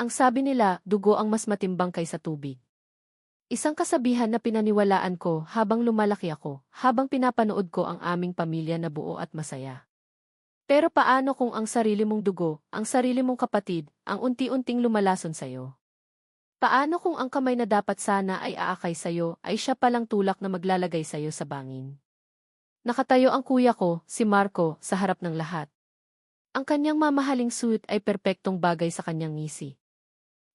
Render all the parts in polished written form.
Ang sabi nila, dugo ang mas matimbang kaysa tubig. Isang kasabihan na pinaniwalaan ko habang lumalaki ako, habang pinapanood ko ang aming pamilya na buo at masaya. Pero paano kung ang sarili mong dugo, ang sarili mong kapatid, ang unti-unting lumalason sa'yo? Paano kung ang kamay na dapat sana ay aakay sa'yo ay siya palang tulak na maglalagay sa'yo sa bangin? Nakatayo ang kuya ko, si Marco, sa harap ng lahat. Ang kanyang mamahaling suit ay perpektong bagay sa kanyang ngisi.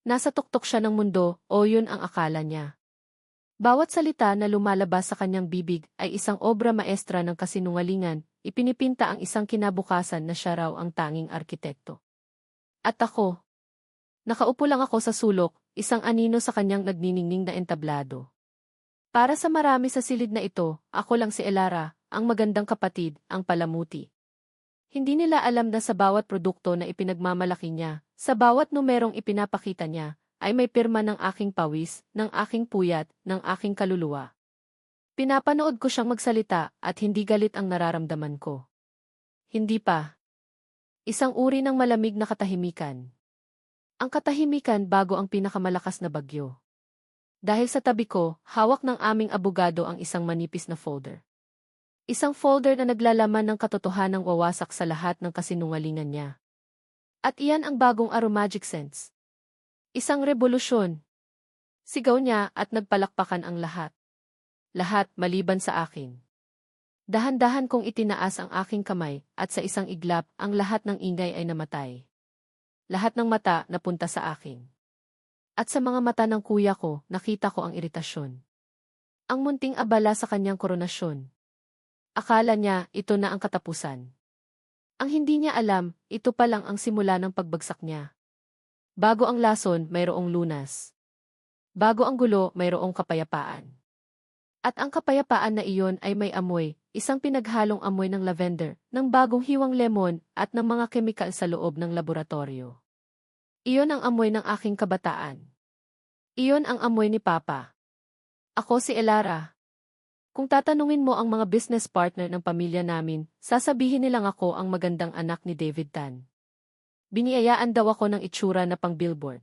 Nasa tuktok siya ng mundo, o yun ang akala niya. Bawat salita na lumalabas sa kanyang bibig ay isang obra maestra ng kasinungalingan, ipinipinta ang isang kinabukasan na siya raw ang tanging arkitekto. At ako, nakaupo lang ako sa sulok, isang anino sa kanyang nagniningning na entablado. Para sa marami sa silid na ito, ako lang si Elara, ang magandang kapatid, ang palamuti. Hindi nila alam na sa bawat produkto na ipinagmamalaki niya, sa bawat numerong ipinapakita niya, ay may pirma ng aking pawis, ng aking puyat, ng aking kaluluwa. Pinapanood ko siyang magsalita at hindi galit ang nararamdaman ko. Hindi pa. Isang uri ng malamig na katahimikan. Ang katahimikan bago ang pinakamalakas na bagyo. Dahil sa tabi ko, hawak ng aming abogado ang isang manipis na folder. Isang folder na naglalaman ng katotohanang wawasak sa lahat ng kasinungalingan niya. At iyan ang bagong Aromagic Scents. Isang revolusyon. Sigaw niya at nagpalakpakan ang lahat. Lahat maliban sa akin. Dahan-dahan kong itinaas ang aking kamay at sa isang iglap ang lahat ng ingay ay namatay. Lahat ng mata napunta sa akin. At sa mga mata ng kuya ko, nakita ko ang iritasyon. Ang munting abala sa kanyang koronasyon. Akala niya ito na ang katapusan. Ang hindi niya alam, ito pa lang ang simula ng pagbagsak niya. Bago ang lason, mayroong lunas. Bago ang gulo, mayroong kapayapaan. At ang kapayapaan na iyon ay may amoy, isang pinaghalong amoy ng lavender, ng bagong hiwang lemon, at ng mga kemikal sa loob ng laboratorio. Iyon ang amoy ng aking kabataan. Iyon ang amoy ni Papa. Ako si Elara. Kung tatanungin mo ang mga business partner ng pamilya namin, sasabihin nilang ako ang magandang anak ni David Tan. Biniyayaan daw ako ng itsura na pang-billboard.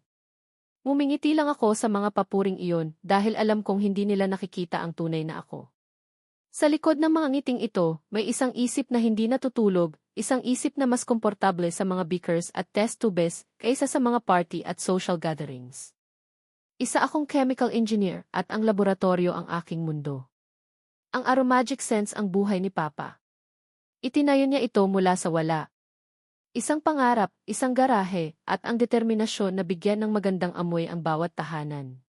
Ngumingiti lang ako sa mga papuring iyon dahil alam kong hindi nila nakikita ang tunay na ako. Sa likod ng mga ngiting ito, may isang isip na hindi natutulog, isang isip na mas komportable sa mga beakers at test tubes kaysa sa mga party at social gatherings. Isa akong chemical engineer at ang laboratorio ang aking mundo. Ang Aromagic Scents ang buhay ni Papa. Itinayo niya ito mula sa wala. Isang pangarap, isang garahe, at ang determinasyon na bigyan ng magandang amoy ang bawat tahanan.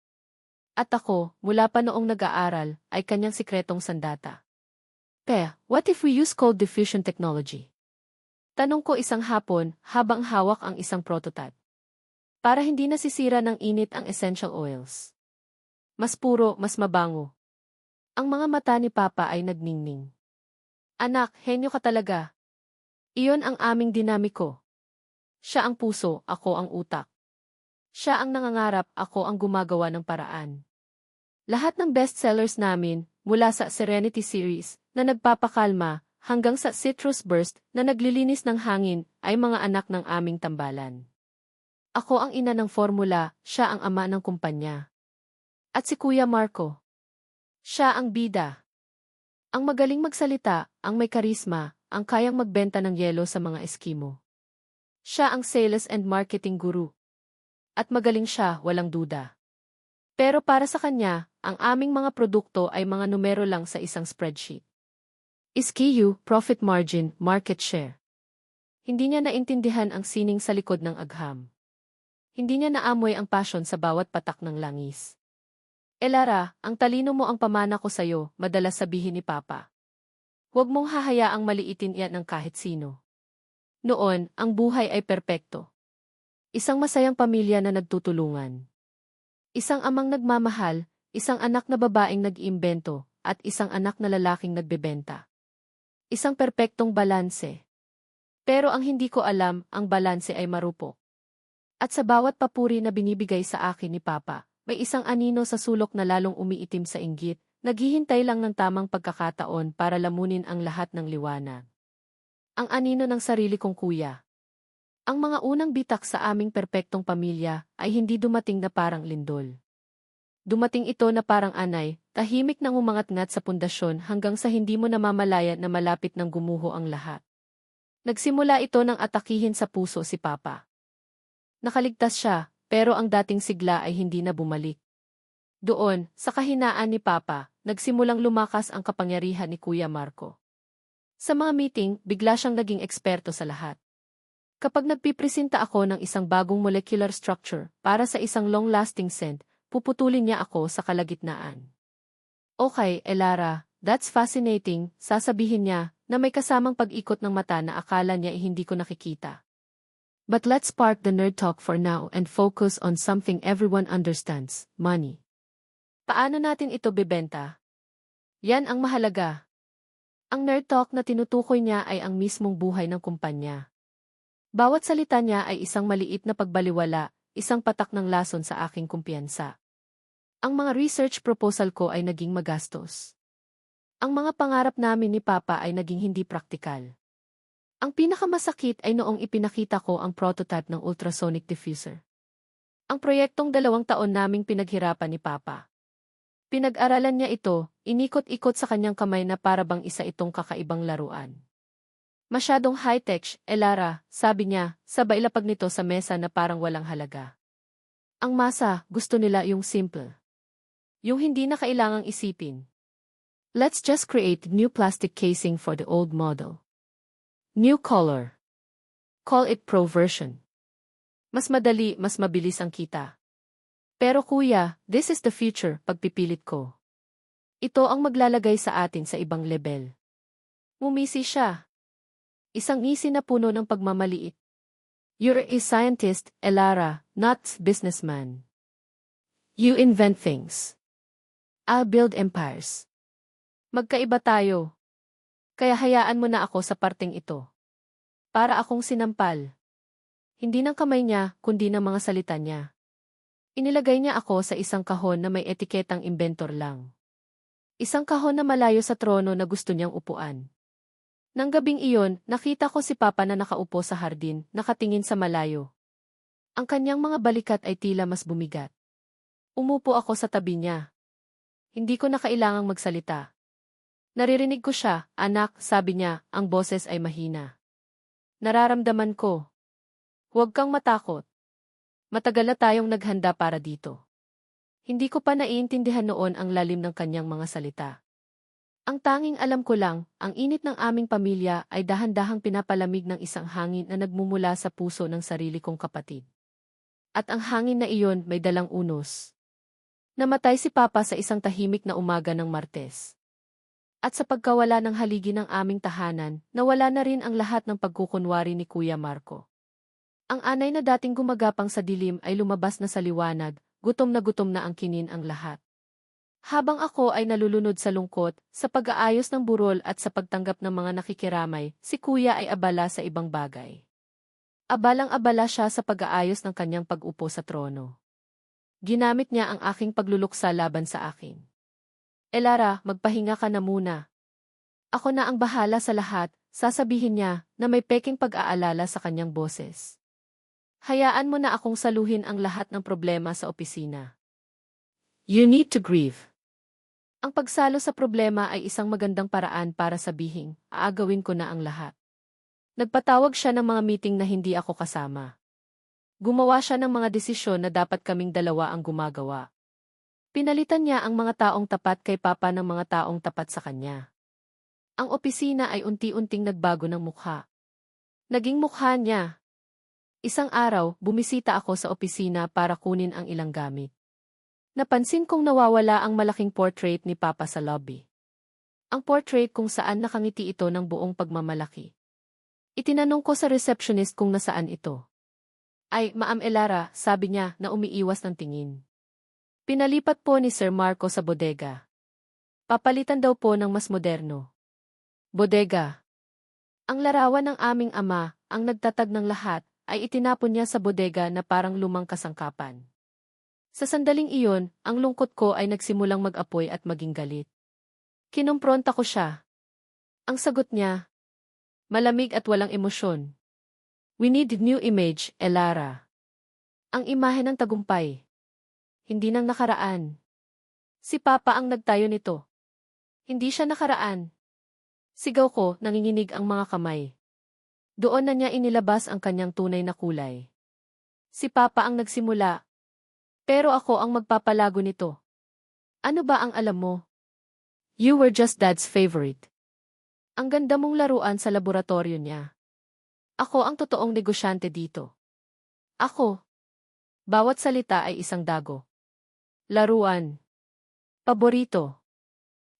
At ako, mula pa noong nag-aaral, ay kanyang sikretong sandata. What if we use cold diffusion technology? Tanong ko isang hapon, habang hawak ang isang prototype. Para hindi nasisira ng init ang essential oils. Mas puro, mas mabango. Ang mga mata ni Papa ay nagningning. Anak, henyo ka talaga. Iyon ang aming dinamiko. Siya ang puso, ako ang utak. Siya ang nangangarap, ako ang gumagawa ng paraan. Lahat ng bestsellers namin, mula sa Serenity Series, na nagpapakalma, hanggang sa Citrus Burst, na naglilinis ng hangin, ay mga anak ng aming tambalan. Ako ang ina ng formula, siya ang ama ng kumpanya. At si Kuya Marco. Siya ang bida. Ang magaling magsalita, ang may karisma, ang kayang magbenta ng yelo sa mga Eskimo. Siya ang sales and marketing guru. At magaling siya, walang duda. Pero para sa kanya, ang aming mga produkto ay mga numero lang sa isang spreadsheet. SKU, profit margin, market share. Hindi niya naintindihan ang sining sa likod ng agham. Hindi niya naamoy ang passion sa bawat patak ng langis. Elara, ang talino mo ang pamana ko sa'yo, madalas sabihin ni Papa. Huwag mong hahayaang maliitin iyan ng kahit sino. Noon, ang buhay ay perpekto. Isang masayang pamilya na nagtutulungan. Isang amang nagmamahal, isang anak na babaeng nag-iimbento, at isang anak na lalaking nagbebenta. Isang perpektong balanse. Pero ang hindi ko alam, ang balanse ay marupok. At sa bawat papuri na binibigay sa akin ni Papa, may isang anino sa sulok na lalong umiitim sa inggit, naghihintay lang ng tamang pagkakataon para lamunin ang lahat ng liwanag. Ang anino ng sarili kong kuya. Ang mga unang bitak sa aming perpektong pamilya ay hindi dumating na parang lindol. Dumating ito na parang anay, tahimik nang umangat-ngat sa pundasyon hanggang sa hindi mo namamalaya na malapit ng gumuho ang lahat. Nagsimula ito nang atakihin sa puso si Papa. Nakaligtas siya, pero ang dating sigla ay hindi na bumalik. Doon, sa kahinaan ni Papa, nagsimulang lumakas ang kapangyarihan ni Kuya Marco. Sa mga meeting, bigla siyang naging eksperto sa lahat. Kapag nagpipresenta ako ng isang bagong molecular structure para sa isang long-lasting scent, puputulin niya ako sa kalagitnaan. Okay, Elara, that's fascinating, sasabihin niya, na may kasamang pag-ikot ng mata na akala niya hindi ko nakikita. But let's park the nerd talk for now and focus on something everyone understands, money. Paano natin ito bebenta? Yan ang mahalaga. Ang nerd talk na tinutukoy niya ay ang mismong buhay ng kumpanya. Bawat salita niya ay isang maliit na pagbaliwala, isang patak ng lason sa aking kumpiyansa. Ang mga research proposal ko ay naging magastos. Ang mga pangarap namin ni Papa ay naging hindi praktikal. Ang pinakamasakit ay noong ipinakita ko ang prototype ng ultrasonic diffuser. Ang proyektong 2 taon naming pinaghirapan ni Papa. Pinag-aralan niya ito, inikot-ikot sa kanyang kamay na para bang isa itong kakaibang laruan. Masyadong high-tech, Elara, sabi niya, sabay lapag nito sa mesa na parang walang halaga. Ang masa, gusto nila yung simple. Yung hindi na kailangang isipin. Let's just create new plastic casing for the old model. New color. Call it Pro version. Mas madali, mas mabilis ang kita. Pero kuya, this is the future, pagpipilit ko. Ito ang maglalagay sa atin sa ibang level. Mumisi siya. Isang ngisi na puno ng pagmamaliit. You're a scientist, Elara, not businessman. You invent things. I'll build empires. Magkaiba tayo. Kaya hayaan mo na ako sa parteng ito. Para akong sinampal. Hindi ng kamay niya, kundi ng mga salita niya. Inilagay niya ako sa isang kahon na may etiketang inventor lang. Isang kahon na malayo sa trono na gusto niyang upuan. Nang gabing iyon, nakita ko si Papa na nakaupo sa hardin, nakatingin sa malayo. Ang kanyang mga balikat ay tila mas bumigat. Umupo ako sa tabi niya. Hindi ko na kailangang magsalita. Naririnig ko siya, anak, sabi niya, ang boses ay mahina. Nararamdaman ko. Huwag kang matakot. Matagal na tayong naghanda para dito. Hindi ko pa naiintindihan noon ang lalim ng kanyang mga salita. Ang tanging alam ko lang, ang init ng aming pamilya ay dahan-dahang pinapalamig ng isang hangin na nagmumula sa puso ng sarili kong kapatid. At ang hangin na iyon may dalang unos. Namatay si Papa sa isang tahimik na umaga ng Martes. At sa pagkawala ng haligi ng aming tahanan, nawala na rin ang lahat ng pagkukunwari ni Kuya Marco. Ang anay na dating gumagapang sa dilim ay lumabas na sa liwanag, gutom na ang kinin ang lahat. Habang ako ay nalulunod sa lungkot, sa pag-aayos ng burol at sa pagtanggap ng mga nakikiramay, si Kuya ay abala sa ibang bagay. Abalang-abala siya sa pag-aayos ng kanyang pag-upo sa trono. Ginamit niya ang aking pagluluksa laban sa akin. Elara, magpahinga ka na muna. Ako na ang bahala sa lahat, sasabihin niya na may peking pag-aalala sa kanyang boses. Hayaan mo na akong saluhin ang lahat ng problema sa opisina. You need to grieve. Ang pagsalo sa problema ay isang magandang paraan para sabihin, aagawin ko na ang lahat. Nagpatawag siya ng mga meeting na hindi ako kasama. Gumawa siya ng mga desisyon na dapat kaming dalawa ang gumagawa. Pinalitan niya ang mga taong tapat kay Papa ng mga taong tapat sa kanya. Ang opisina ay unti-unting nagbago ng mukha. Naging mukha niya. Isang araw, bumisita ako sa opisina para kunin ang ilang gamit. Napansin kong nawawala ang malaking portrait ni Papa sa lobby. Ang portrait kung saan nakangiti ito ng buong pagmamalaki. Itinanong ko sa receptionist kung nasaan ito. Ay, Ma'am Elara, sabi niya na umiiwas ng tingin. Pinalipat po ni Sir Marco sa bodega. Papalitan daw po ng mas moderno. Bodega. Ang larawan ng aming ama, ang nagtatag ng lahat, ay itinapon niya sa bodega na parang lumang kasangkapan. Sa sandaling iyon, ang lungkot ko ay nagsimulang mag-apoy at maging galit. Kinumpronta ko siya. Ang sagot niya, malamig at walang emosyon. We need new image, Elara. Ang imahe ng tagumpay. Hindi ng nakaraan. Si Papa ang nagtayo nito. Hindi siya nakaraan. Sigaw ko, nanginginig ang mga kamay. Doon na niya inilabas ang kanyang tunay na kulay. Si Papa ang nagsimula. Pero ako ang magpapalago nito. Ano ba ang alam mo? You were just Dad's favorite. Ang ganda mong laruan sa laboratorio niya. Ako ang totoong negosyante dito. Ako. Bawat salita ay isang dago. Laruan. Paborito.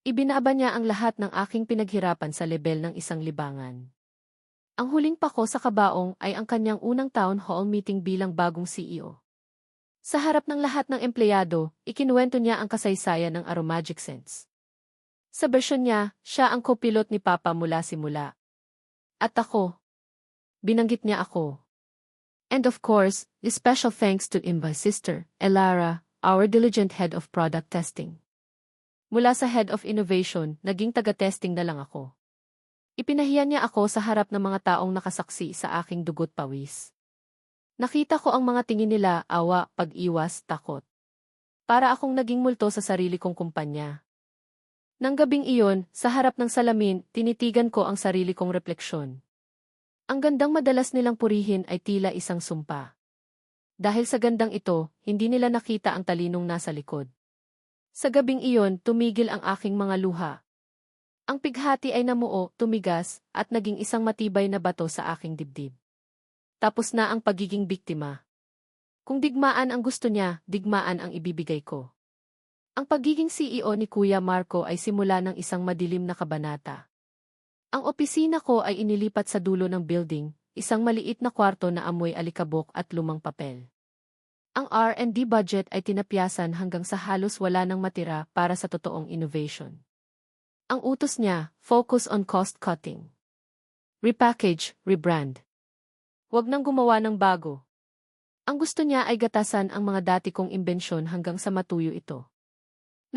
Ibinaba niya ang lahat ng aking pinaghirapan sa lebel ng isang libangan. Ang huling pako sa kabaong ay ang kanyang unang town hall meeting bilang bagong CEO. Sa harap ng lahat ng empleyado, ikinuwento niya ang kasaysayan ng Aromagic Scents. Sa bersyon niya, siya ang co-pilot ni Papa mula simula. At ako. Binanggit niya ako. And of course, a special thanks to my sister, Elara, our diligent head of product testing. Mula sa head of innovation, naging taga-testing na lang ako. Ipinahiya niya ako sa harap ng mga taong nakasaksi sa aking dugo't pawis. Nakita ko ang mga tingin nila, awa, pag-iwas, takot. Para akong naging multo sa sarili kong kumpanya. Nang gabing iyon, sa harap ng salamin, tinitigan ko ang sarili kong refleksyon. Ang gandang madalas nilang purihin ay tila isang sumpa. Dahil sa gandang ito, hindi nila nakita ang talinong nasa likod. Sa gabing iyon, tumigil ang aking mga luha. Ang pighati ay namuo, tumigas, at naging isang matibay na bato sa aking dibdib. Tapos na ang pagiging biktima. Kung digmaan ang gusto niya, digmaan ang ibibigay ko. Ang pagiging CEO ni Kuya Marco ay simula ng isang madilim na kabanata. Ang opisina ko ay inilipat sa dulo ng building, isang maliit na kwarto na amoy alikabok at lumang papel. Ang R&D budget ay tinapyasan hanggang sa halos wala nang matira para sa totoong innovation. Ang utos niya, focus on cost cutting. Repackage, rebrand. Huwag nang gumawa ng bago. Ang gusto niya ay gatasan ang mga dati kong imbensyon hanggang sa matuyo ito.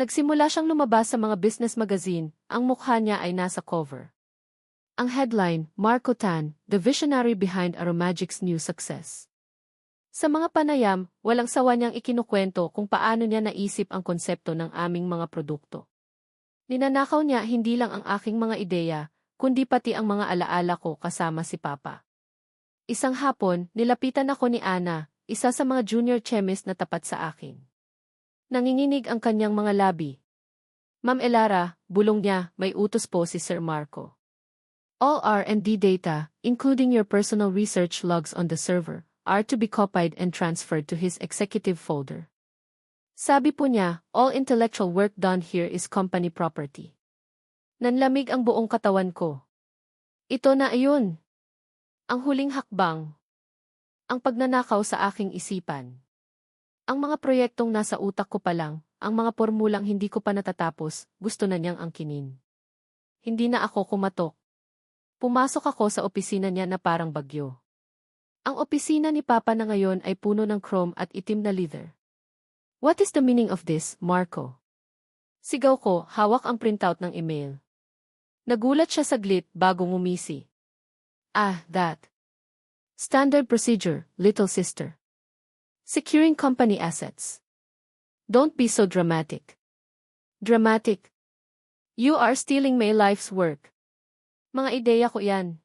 Nagsimula siyang lumabas sa mga business magazine, ang mukha niya ay nasa cover. Ang headline, Marco Tan, the visionary behind Aromagic's new success. Sa mga panayam, walang sawa niyang ikinukwento kung paano niya naisip ang konsepto ng aming mga produkto. Ninanakaw niya hindi lang ang aking mga ideya, kundi pati ang mga alaala ko kasama si Papa. Isang hapon, nilapitan ako ni Ana, isa sa mga junior chemist na tapat sa akin. Nanginginig ang kanyang mga labi. Ma'am Elara, bulong niya, may utos po si Sir Marco. All R&D data, including your personal research logs on the server, are to be copied and transferred to his executive folder. Sabi po niya, all intellectual work done here is company property. Nanlamig ang buong katawan ko. Ito na ayun. Ang huling hakbang. Ang pagnanakaw sa aking isipan. Ang mga proyektong nasa utak ko pa lang, ang mga pormulang hindi ko pa natatapos, gusto na niyang angkinin. Hindi na ako kumatok. Pumasok ako sa opisina niya na parang bagyo. Ang opisina ni Papa na ngayon ay puno ng chrome at itim na leather. What is the meaning of this, Marco? Sigaw ko, hawak ang printout ng email. Nagulat siya saglit bago ngumisi. Ah, that. Standard procedure, little sister. Securing company assets. Don't be so dramatic. Dramatic? You are stealing my life's work. Mga ideya ko yan.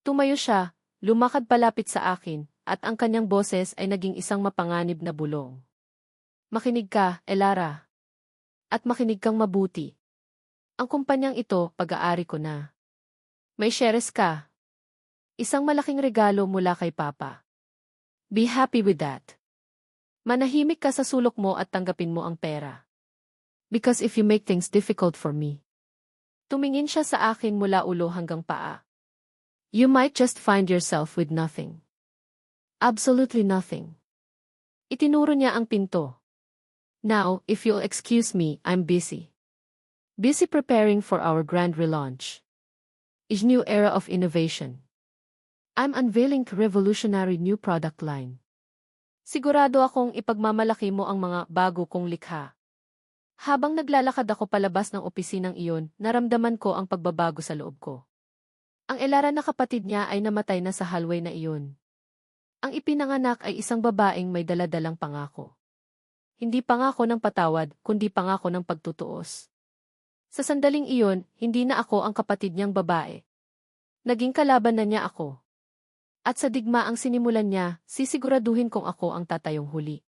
Tumayo siya. Lumakad palapit sa akin, at ang kanyang boses ay naging isang mapanganib na bulong. Makinig ka, Elara. At makinig kang mabuti. Ang kumpanyang ito, pag-aari ko na. May shares ka. Isang malaking regalo mula kay Papa. Be happy with that. Manahimik ka sa sulok mo at tanggapin mo ang pera. Because if you make things difficult for me. Tumingin siya sa akin mula ulo hanggang paa. You might just find yourself with nothing. Absolutely nothing. Itinuro niya ang pinto. Now, if you'll excuse me, I'm busy. Busy preparing for our grand relaunch. Is new era of innovation. I'm unveiling a revolutionary new product line. Sigurado akong ipagmamalaki mo ang mga bago kong likha. Habang naglalakad ako palabas ng opisinang iyon, naramdaman ko ang pagbabago sa loob ko. Ang Elara na kapatid niya ay namatay na sa hallway na iyon. Ang ipinanganak ay isang babaeng may daladalang pangako. Hindi pangako ng patawad, kundi pangako ng pagtutuos. Sa sandaling iyon, hindi na ako ang kapatid niyang babae. Naging kalaban na niya ako. At sa digmaang sinimulan niya, sisiguraduhin kong ako ang tatayong huli.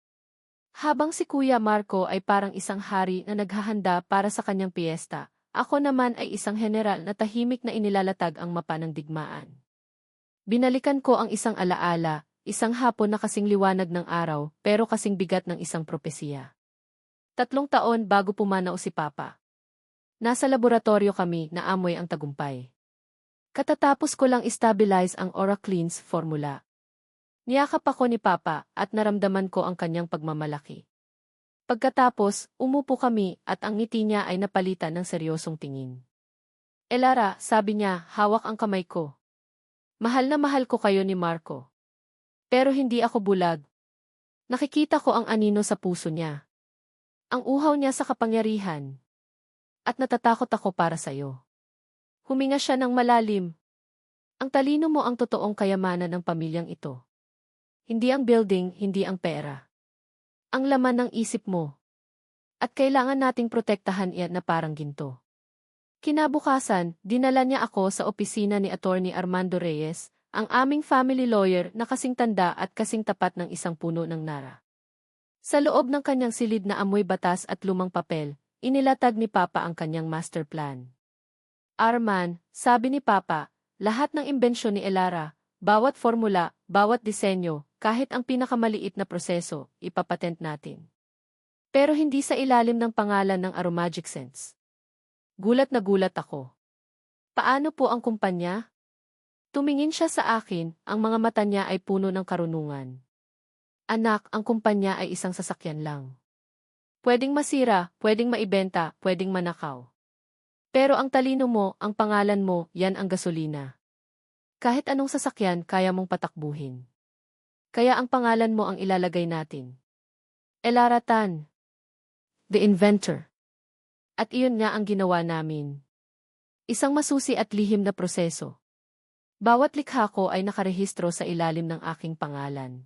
Habang si Kuya Marco ay parang isang hari na naghahanda para sa kanyang piyesta, ako naman ay isang general na tahimik na inilalatag ang mapa ng digmaan. Binalikan ko ang isang alaala, isang hapon na kasing liwanag ng araw, pero kasing bigat ng isang propesiya. 3 taon bago pumanaw si Papa. Nasa laboratorio kami na amoy ang tagumpay. Katatapos ko lang stabilize ang Oracleans formula. Niyakap ako ni Papa at naramdaman ko ang kanyang pagmamalaki. Pagkatapos, umupo kami at ang ngiti niya ay napalitan ng seryosong tingin. Elara, sabi niya, hawak ang kamay ko. Mahal na mahal ko kayo ni Marco. Pero hindi ako bulag. Nakikita ko ang anino sa puso niya. Ang uhaw niya sa kapangyarihan. At natatakot ako para sa'yo. Huminga siya ng malalim. Ang talino mo ang totoong kayamanan ng pamilyang ito. Hindi ang building, hindi ang pera. Ang laman ng isip mo. At kailangan nating protektahan iyan na parang ginto. Kinabukasan, dinala niya ako sa opisina ni Attorney Armando Reyes, ang aming family lawyer na kasing tanda at kasing tapat ng isang puno ng nara. Sa loob ng kanyang silid na amoy batas at lumang papel, inilatag ni Papa ang kanyang master plan. Arman, sabi ni Papa, lahat ng imbensyon ni Elara, bawat formula, bawat disenyo, kahit ang pinakamaliit na proseso, ipapatent natin. Pero hindi sa ilalim ng pangalan ng Aromagic Sense. Gulat na gulat ako. Paano po ang kumpanya? Tumingin siya sa akin, ang mga mata niya ay puno ng karunungan. Anak, ang kumpanya ay isang sasakyan lang. Pwedeng masira, pwedeng maibenta, pwedeng manakaw. Pero ang talino mo, ang pangalan mo, yan ang gasolina. Kahit anong sasakyan, kaya mong patakbuhin. Kaya ang pangalan mo ang ilalagay natin. Elara Tan. The inventor. At iyon nga ang ginawa namin. Isang masusi at lihim na proseso. Bawat likha ko ay nakarehistro sa ilalim ng aking pangalan.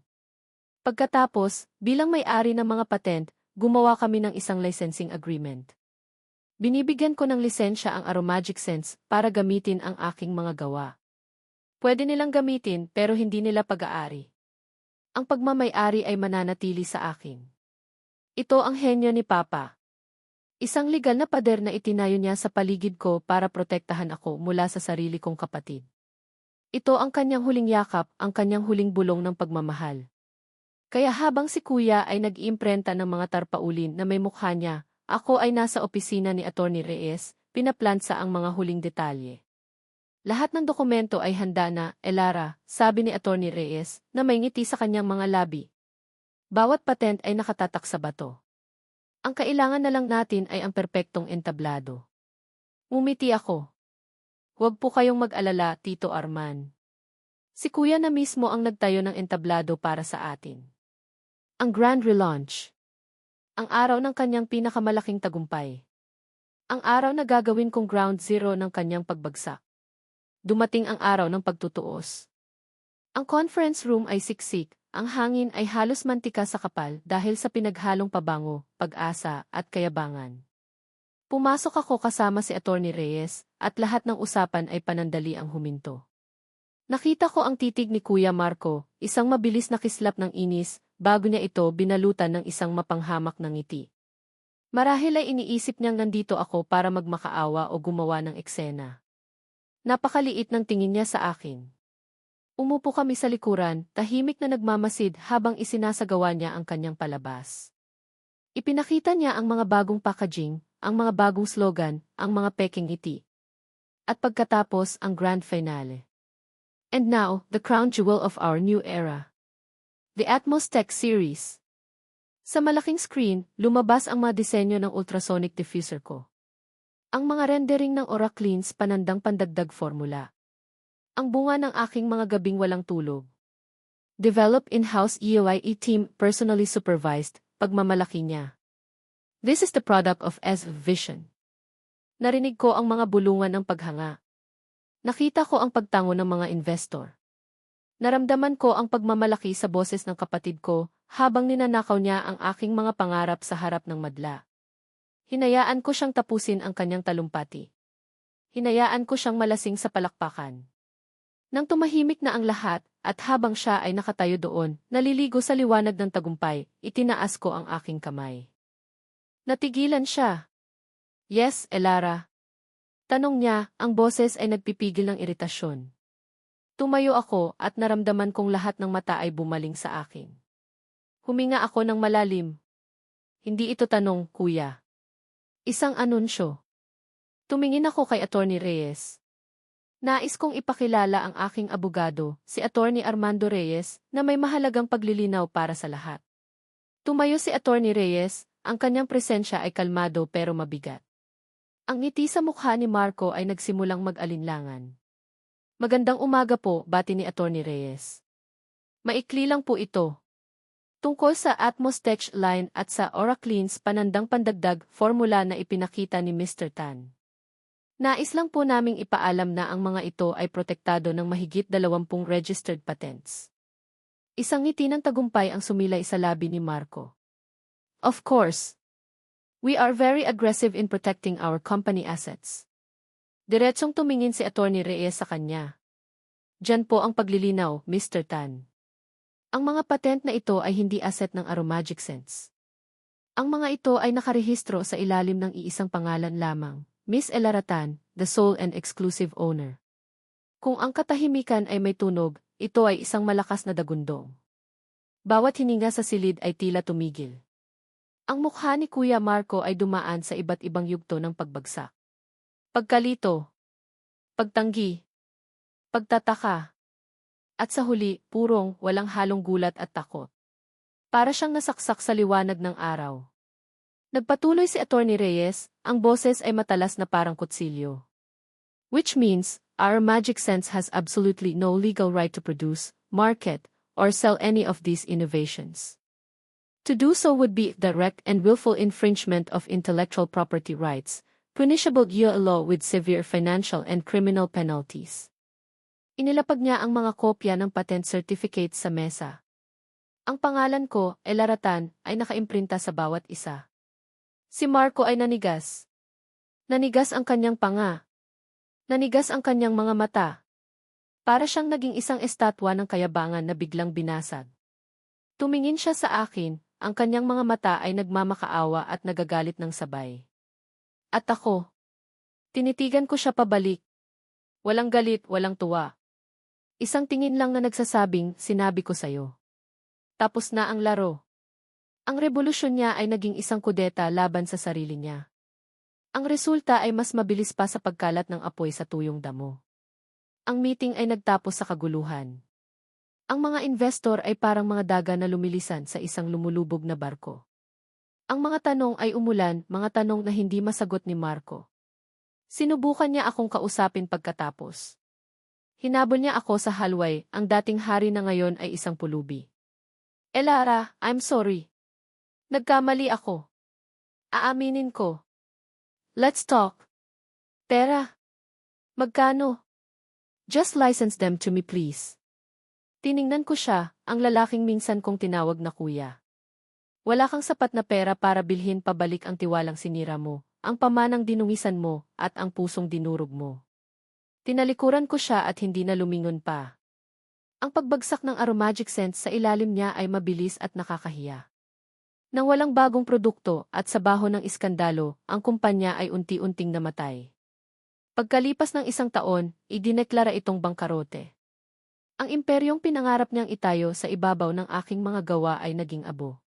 Pagkatapos, bilang may-ari ng mga patent, gumawa kami ng isang licensing agreement. Binibigyan ko ng lisensya ang Aromagic Sense para gamitin ang aking mga gawa. Pwede nilang gamitin pero hindi nila pag-aari. Ang pagmamay-ari ay mananatili sa akin. Ito ang henyo ni Papa. Isang legal na pader na itinayo niya sa paligid ko para protektahan ako mula sa sarili kong kapatid. Ito ang kanyang huling yakap, ang kanyang huling bulong ng pagmamahal. Kaya habang si Kuya ay nag-iimprenta ng mga tarpaulin na may mukha niya, ako ay nasa opisina ni Attorney Reyes, pinaplansa ang mga huling detalye. Lahat ng dokumento ay handa na, Elara, sabi ni Attorney Reyes, na may ngiti sa kanyang mga labi. Bawat patent ay nakatatak sa bato. Ang kailangan na lang natin ay ang perpektong entablado. Umiti ako. Huwag po kayong mag-alala, Tito Arman. Si Kuya na mismo ang nagtayo ng entablado para sa atin. Ang Grand Relaunch. Ang araw ng kanyang pinakamalaking tagumpay. Ang araw na gagawin kong ground zero ng kanyang pagbagsak. Dumating ang araw ng pagtutuos. Ang conference room ay siksik, ang hangin ay halos mantika sa kapal dahil sa pinaghalong pabango, pag-asa at kayabangan. Pumasok ako kasama si Attorney Reyes at lahat ng usapan ay panandali ang huminto. Nakita ko ang titig ni Kuya Marco, isang mabilis na kislap ng inis, bago niya ito binalutan ng isang mapanghamak na ngiti. Marahil ay iniisip niyang nandito ako para magmakaawa o gumawa ng eksena. Napakaliit ng tingin niya sa akin. Umupo kami sa likuran, tahimik na nagmamasid habang isinasagawa niya ang kanyang palabas. Ipinakita niya ang mga bagong packaging, ang mga bagong slogan, ang mga peking ngiti. At pagkatapos ang grand finale. And now, the crown jewel of our new era. The Atmos Tech Series. Sa malaking screen, lumabas ang mga disenyo ng ultrasonic diffuser ko. Ang mga rendering ng Oracleans panandang pandagdag formula. Ang bunga ng aking mga gabing walang tulog. Develop in-house EOIE team personally supervised, pagmamalaki niya. This is the product of S Vision. Narinig ko ang mga bulungan ng paghanga. Nakita ko ang pagtango ng mga investor. Naramdaman ko ang pagmamalaki sa boses ng kapatid ko habang ninanakaw niya ang aking mga pangarap sa harap ng madla. Hinayaan ko siyang tapusin ang kanyang talumpati. Hinayaan ko siyang malasing sa palakpakan. Nang tumahimik na ang lahat, at habang siya ay nakatayo doon, naliligo sa liwanag ng tagumpay, itinaas ko ang aking kamay. Natigilan siya. Yes, Elara. Tanong niya, ang boses ay nagpipigil ng iritasyon. Tumayo ako at naramdaman kong lahat ng mata ay bumaling sa akin. Huminga ako ng malalim. Hindi ito tanong, kuya. Isang anunsyo. Tumingin ako kay Attorney Reyes. Nais kong ipakilala ang aking abogado, si Attorney Armando Reyes, na may mahalagang paglilinaw para sa lahat. Tumayo si Attorney Reyes, ang kanyang presensya ay kalmado pero mabigat. Ang ngiti sa mukha ni Marco ay nagsimulang mag-alinlangan. Magandang umaga po, bati ni Attorney Reyes. Maikli lang po ito. Tungkol sa Atmos Tech Line at sa Oracleans panandang pandagdag formula na ipinakita ni Mr. Tan. Nais lang po naming ipaalam na ang mga ito ay protektado ng mahigit 20 registered patents. Isang ngiti ng tagumpay ang sumilay sa labi ni Marco. Of course. We are very aggressive in protecting our company assets. Diretsong tumingin si Attorney Reyes sa kanya. Diyan po ang paglilinaw, Mr. Tan. Ang mga patent na ito ay hindi asset ng Aromagic Sense. Ang mga ito ay nakarehistro sa ilalim ng iisang pangalan lamang, Miss Elara Tan, the sole and exclusive owner. Kung ang katahimikan ay may tunog, ito ay isang malakas na dagundong. Bawat hininga sa silid ay tila tumigil. Ang mukha ni Kuya Marco ay dumaan sa iba't ibang yugto ng pagbagsak. Pagkalito, pagtanggi, pagtataka, at sa huli, purong, walang halong gulat at takot. Para siyang nasaksak sa liwanag ng araw. Nagpatuloy si Attorney Reyes, ang boses ay matalas na parang kutsilyo. Which means, our Magic Sense has absolutely no legal right to produce, market, or sell any of these innovations. To do so would be direct and willful infringement of intellectual property rights, punishable via law with severe financial and criminal penalties. Inilapag niya ang mga kopya ng patent certificates sa mesa. Ang pangalan ko, Elara Tan, ay nakaimprinta sa bawat isa. Si Marco ay nanigas. Nanigas ang kanyang panga. Nanigas ang kanyang mga mata. Para siyang naging isang estatwa ng kayabangan na biglang binasag. Tumingin siya sa akin, ang kanyang mga mata ay nagmamakaawa at nagagalit ng sabay. At ako. Tinitigan ko siya pabalik. Walang galit, walang tuwa. Isang tingin lang na nagsasabing, sinabi ko sayo. Tapos na ang laro. Ang revolusyon niya ay naging isang kudeta laban sa sarili niya. Ang resulta ay mas mabilis pa sa pagkalat ng apoy sa tuyong damo. Ang meeting ay nagtapos sa kaguluhan. Ang mga investor ay parang mga daga na lumilisan sa isang lumulubog na barko. Ang mga tanong ay umulan, mga tanong na hindi masagot ni Marco. Sinubukan niya akong kausapin pagkatapos. Hinabol niya ako sa hallway, ang dating hari na ngayon ay isang pulubi. Elara, I'm sorry. Nagkamali ako. Aaminin ko. Let's talk. Pera. Magkano? Just license them to me please. Tiningnan ko siya, ang lalaking minsan kong tinawag na kuya. Wala kang sapat na pera para bilhin pabalik ang tiwalang sinira mo, ang pamanang dinungisan mo, at ang pusong dinurog mo. Tinalikuran ko siya at hindi na lumingon pa. Ang pagbagsak ng Aromagic Sense sa ilalim niya ay mabilis at nakakahiya. Nang walang bagong produkto at sa baho ng iskandalo, ang kumpanya ay unti-unting namatay. Pagkalipas ng 1 taon, idineklara itong bangkarote. Ang imperyong pinangarap niyang itayo sa ibabaw ng aking mga gawa ay naging abo.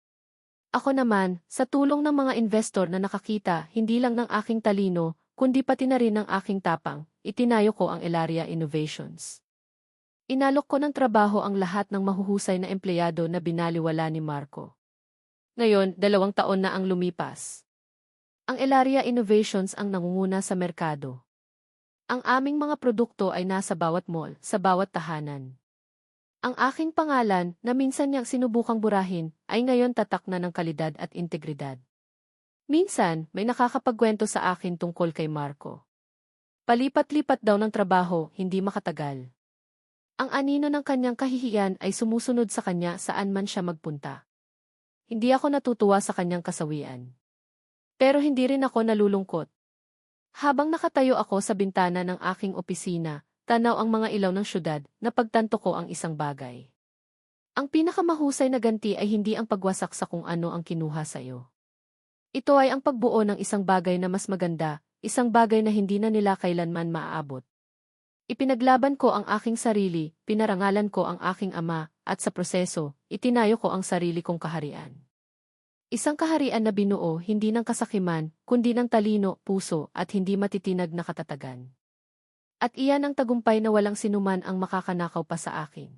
Ako naman, sa tulong ng mga investor na nakakita hindi lang ng aking talino, kundi pati na rin ng aking tapang, itinayo ko ang Elaria Innovations. Inalok ko ng trabaho ang lahat ng mahuhusay na empleyado na binaliwala ni Marco. Ngayon, 2 taon na ang lumipas. Ang Elaria Innovations ang nangunguna sa merkado. Ang aming mga produkto ay nasa bawat mall, sa bawat tahanan. Ang aking pangalan, na minsan niyang sinubukang burahin, ay ngayon tatak na ng kalidad at integridad. Minsan, may nakakapagkwento sa akin tungkol kay Marco. Palipat-lipat daw ng trabaho, hindi makatagal. Ang anino ng kanyang kahihiyan ay sumusunod sa kanya saan man siya magpunta. Hindi ako natutuwa sa kanyang kasawian. Pero hindi rin ako nalulungkot. Habang nakatayo ako sa bintana ng aking opisina, tanaw ang mga ilaw ng syudad, napagtanto ko ang isang bagay. Ang pinakamahusay na ganti ay hindi ang pagwasak sa kung ano ang kinuha sa iyo. Ito ay ang pagbuo ng isang bagay na mas maganda, isang bagay na hindi na nila kailanman maaabot. Ipinaglaban ko ang aking sarili, pinarangalan ko ang aking ama, at sa proseso, itinayo ko ang sarili kong kaharian. Isang kaharian na binuo hindi ng kasakiman, kundi ng talino, puso, at hindi matitinag na katatagan. At iyan ang tagumpay na walang sinuman ang makakanakaw pa sa akin.